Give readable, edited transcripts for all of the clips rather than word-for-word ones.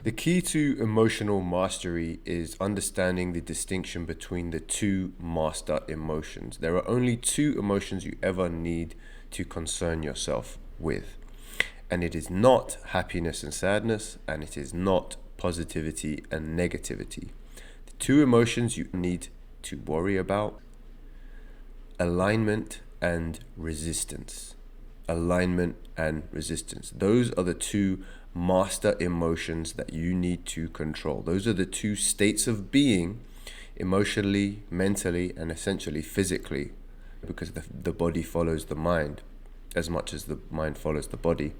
The key to emotional mastery is understanding the distinction between the two master emotions. There are only two emotions you ever need to concern yourself with. And it is not happiness and sadness, and it is not positivity and negativity. The two emotions you need to worry about: alignment and resistance. Alignment and resistance. Those are the two master emotions that you need to control. Those are the two states of being, emotionally, mentally, and essentially physically, because the body follows the mind as much as the mind follows the body.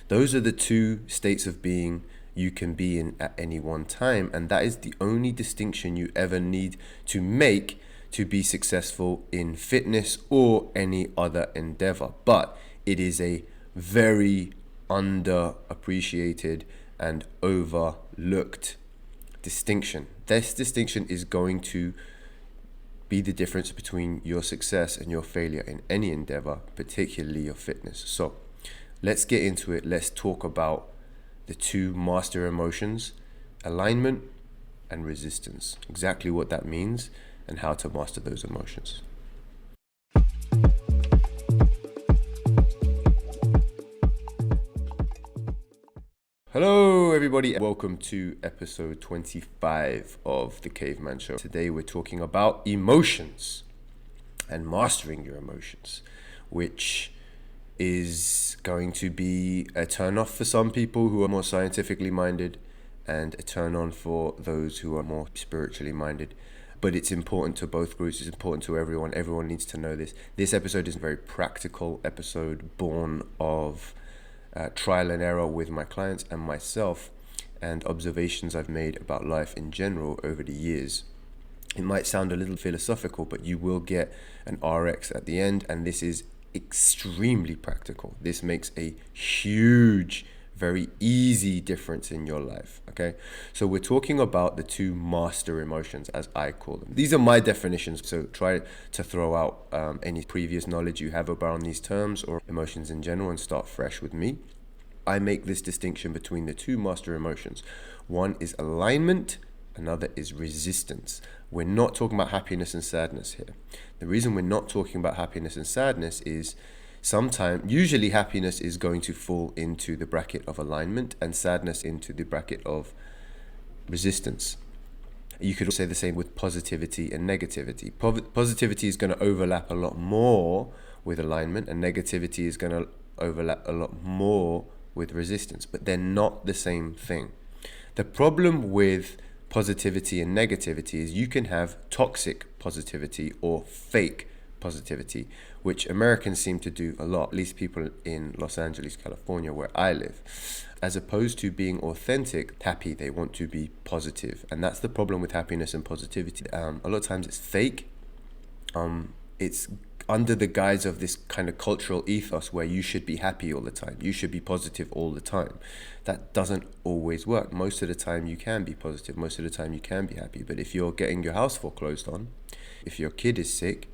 Those are the two states of being you can be in at any one time, and that is the only distinction you ever need to make to be successful in fitness or any other endeavor. But it is a very underappreciated and overlooked distinction. This distinction is going to be the difference between your success and your failure in any endeavor, particularly your fitness. So let's get into it. Let's talk about the two master emotions: alignment and resistance, exactly what that means and how to master those emotions. Hello everybody, welcome to episode 25 of the Kayvman Show. Today we're talking about emotions and mastering your emotions, which is going to be a turn off for some people who are more scientifically minded and a turn on for those who are more spiritually minded. But it's important to both groups. It's important to everyone. Everyone needs to know this. This episode is a very practical episode, born of trial and error with my clients and myself, and observations I've made about life in general over the years. It might sound a little philosophical, but you will get an RX at the end, and this is extremely practical. This makes a huge, very easy difference in your life. Okay, so we're talking about the two master emotions, as I call them. These are my definitions, so try to throw out any previous knowledge you have around these terms or emotions in general and start fresh with me. I make this distinction between the two master emotions. One is alignment, another is resistance. We're not talking about happiness and sadness here. The reason we're not talking about happiness and sadness is usually happiness is going to fall into the bracket of alignment and sadness into the bracket of resistance. You could say the same with positivity and negativity. Positivity is going to overlap a lot more with alignment, and negativity is going to overlap a lot more with resistance, but they're not the same thing. The problem with positivity and negativity is you can have toxic positivity or fake positivity, which Americans seem to do a lot, at least people in Los Angeles, California, where I live. As opposed to being authentic, happy, they want to be positive. And that's the problem with happiness and positivity. A lot of times it's fake. It's under the guise of this kind of cultural ethos where you should be happy all the time. You should be positive all the time. That doesn't always work. Most of the time you can be positive. Most of the time you can be happy. But if you're getting your house foreclosed on, if your kid is sick,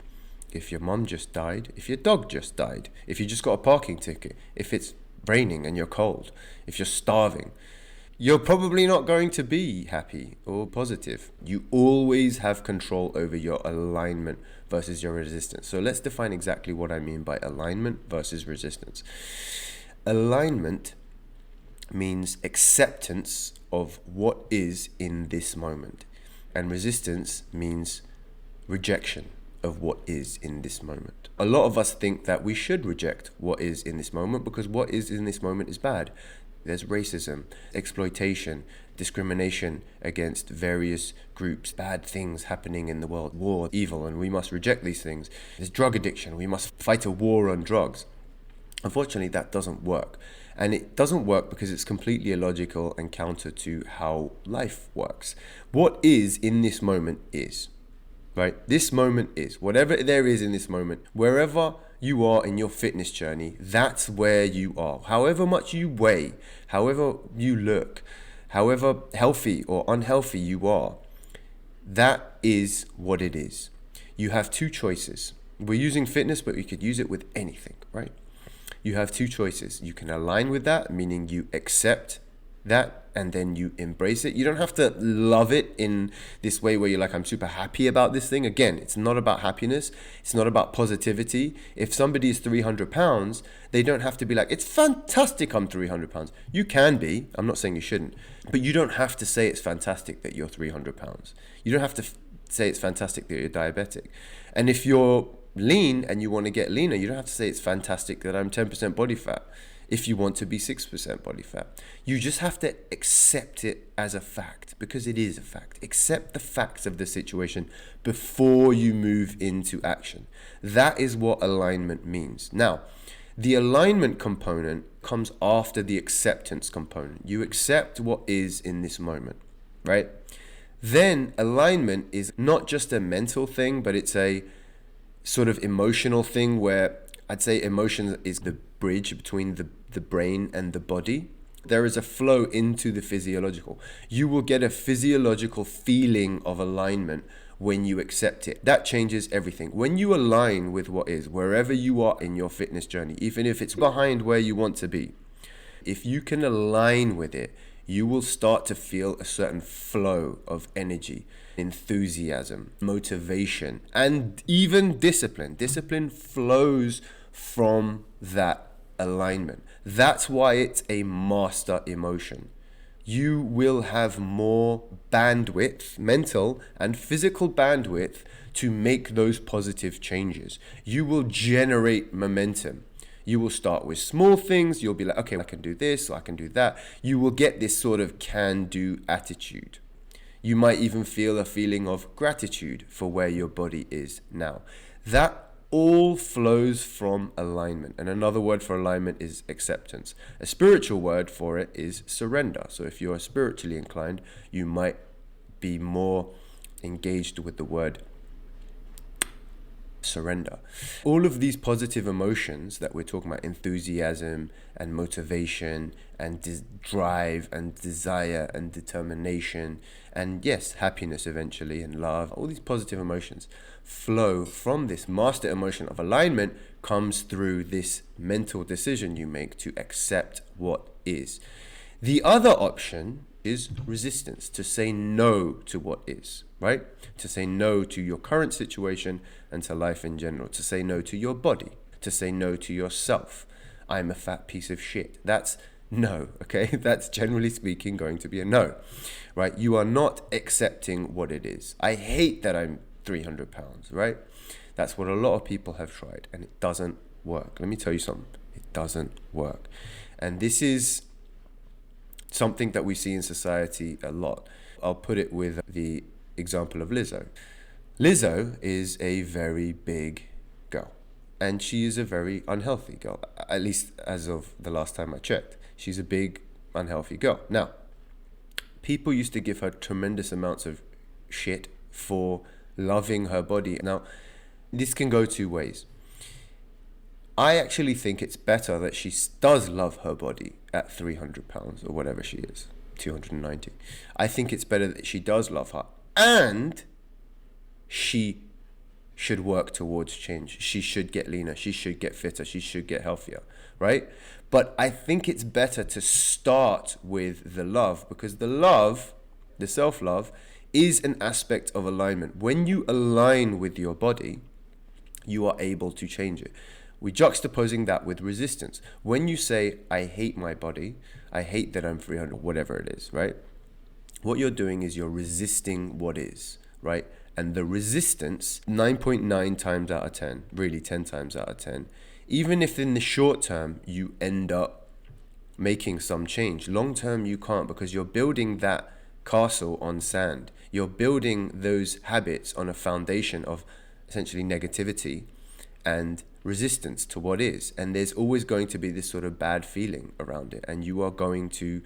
if your mum just died, if your dog just died, if you just got a parking ticket, if it's raining and you're cold, if you're starving, you're probably not going to be happy or positive. You always have control over your alignment versus your resistance. So let's define exactly what I mean by alignment versus resistance. Alignment means acceptance of what is in this moment, and resistance means rejection of what is in this moment. A lot of us think that we should reject what is in this moment because what is in this moment is bad. There's racism, exploitation, discrimination against various groups, bad things happening in the world, war, evil, and we must reject these things. There's drug addiction, we must fight a war on drugs. Unfortunately, that doesn't work. And it doesn't work because it's completely illogical and counter to how life works. What is in this moment is. Right? This moment is. Whatever there is in this moment, wherever you are in your fitness journey, that's where you are. However much you weigh, however you look, however healthy or unhealthy you are, that is what it is. You have two choices. We're using fitness, but you could use it with anything, right? You have two choices. You can align with that, meaning you accept that, and then you embrace it. You don't have to love it in this way where you're like, I'm super happy about this thing. Again, it's not about happiness. It's not about positivity. If somebody is 300 pounds, they don't have to be like, it's fantastic I'm 300 pounds. You can be, I'm not saying you shouldn't, but you don't have to say it's fantastic that you're 300 pounds. You don't have to say it's fantastic that you're diabetic. And if you're lean and you want to get leaner, you don't have to say it's fantastic that I'm 10% body fat. If you want to be 6% body fat, you just have to accept it as a fact, because it is a fact. Accept the facts of the situation before you move into action. That is what alignment means. Now, the alignment component comes after the acceptance component. You accept what is in this moment, right? Then alignment is not just a mental thing, but it's a sort of emotional thing, where I'd say emotion is the bridge between the brain and the body. There is a flow into the physiological. You will get a physiological feeling of alignment when you accept it. That changes everything. When you align with what is, wherever you are in your fitness journey, even if it's behind where you want to be, if you can align with it, you will start to feel a certain flow of energy, enthusiasm, motivation, and even discipline. Discipline flows from that alignment. That's why it's a master emotion. You will have more bandwidth, mental and physical bandwidth, to make those positive changes. You will generate momentum. You will start with small things. You'll be like, okay, I can do this, or I can do that. You will get this sort of can-do attitude. You might even feel a feeling of gratitude for where your body is now. That all flows from alignment. And another word for alignment is acceptance. A spiritual word for it is surrender. So if you are spiritually inclined, you might be more engaged with the word surrender. All of these positive emotions that we're talking about, enthusiasm and motivation and drive and desire and determination, and yes, happiness eventually, and love, all these positive emotions flow from this master emotion of alignment, comes through this mental decision you make to accept what is. The other option is resistance, to say no to what is, right? To say no to your current situation and to life in general, to say no to your body, to say no to yourself. I'm a fat piece of shit. That's no, okay? That's generally speaking going to be a no, right? You are not accepting what it is. I hate that I'm 300 pounds, right? That's what a lot of people have tried, and it doesn't work. Let me tell you something. It doesn't work. And this is something that we see in society a lot. I'll put it with the example of Lizzo. Lizzo is a very big girl, and she is a very unhealthy girl, at least as of the last time I checked. She's a big, unhealthy girl. Now, people used to give her tremendous amounts of shit for loving her body. Now, this can go two ways. I actually think it's better that she does love her body at 300 pounds or whatever she is, 290. I think it's better that she does love her, and she should work towards change. She should get leaner. She should get fitter. She should get healthier, right? But I think it's better to start with the love, because the love, the self-love, is an aspect of alignment. When you align with your body, you are able to change it. We're juxtaposing that with resistance. When you say, I hate my body, I hate that I'm 300, whatever it is, right? What you're doing is you're resisting what is, right? And the resistance, 9.9 times out of 10, really 10 times out of 10, even if in the short term you end up making some change, long term you can't, because you're building that castle on sand. You're building those habits on a foundation of essentially negativity and resistance to what is, and there's always going to be this sort of bad feeling around it, and you are going to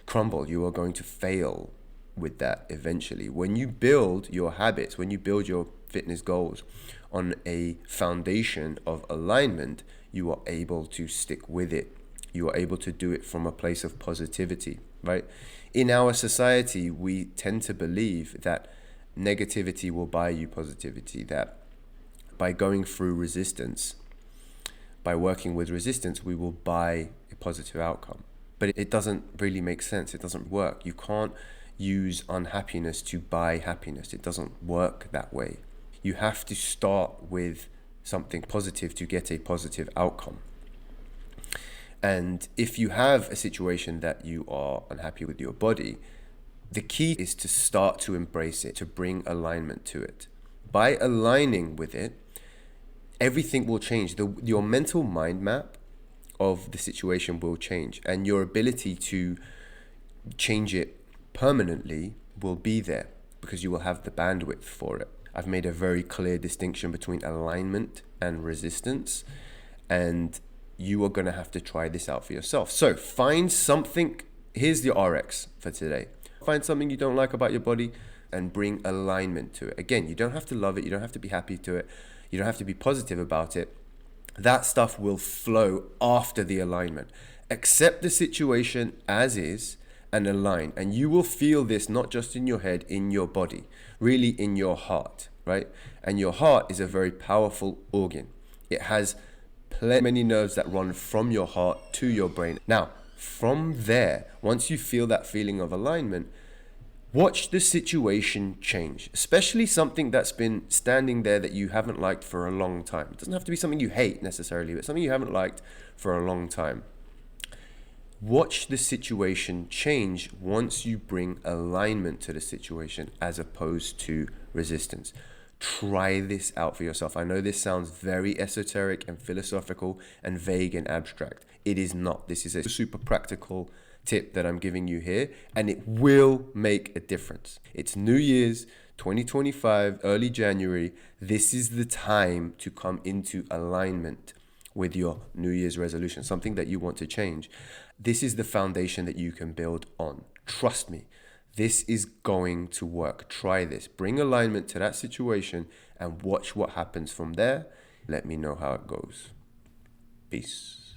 crumble, you are going to fail with that eventually. When you build your habits, when you build your fitness goals on a foundation of alignment, you are able to stick with it. You are able to do it from a place of positivity, right? In our society, we tend to believe that negativity will buy you positivity, that by going through resistance, by working with resistance, we will buy a positive outcome. but it doesn't really make sense. It doesn't work. You can't use unhappiness to buy happiness. It doesn't work that way. You have to start with something positive to get a positive outcome. And if you have a situation that you are unhappy with your body, the key is to start to embrace it, to bring alignment to it. By aligning with it, everything will change. Your mental mind map of the situation will change, and your ability to change it permanently will be there because you will have the bandwidth for it. I've made a very clear distinction between alignment and resistance, and you are going to have to try this out for yourself. So find something. Here's the RX for today. Find something you don't like about your body and bring alignment to it. Again, you don't have to love it. You don't have to be happy to it. You don't have to be positive about it. That stuff will flow after the alignment. Accept the situation as is and align. And you will feel this not just in your head, in your body, really in your heart, right? And your heart is a very powerful organ. It has many nerves that run from your heart to your brain. Now, from there, once you feel that feeling of alignment, watch the situation change, especially something that's been standing there that you haven't liked for a long time. It doesn't have to be something you hate necessarily, but something you haven't liked for a long time. Watch the situation change once you bring alignment to the situation as opposed to resistance. Try this out for yourself. I know this sounds very esoteric and philosophical and vague and abstract. It is not. This is a super practical tip that I'm giving you here, and it will make a difference. It's New Year's 2025, early January. This is the time to come into alignment with your New Year's resolution, something that you want to change. This is the foundation that you can build on. Trust me, this is going to work. Try this. Bring alignment to that situation and watch what happens from there. Let me know how it goes. Peace.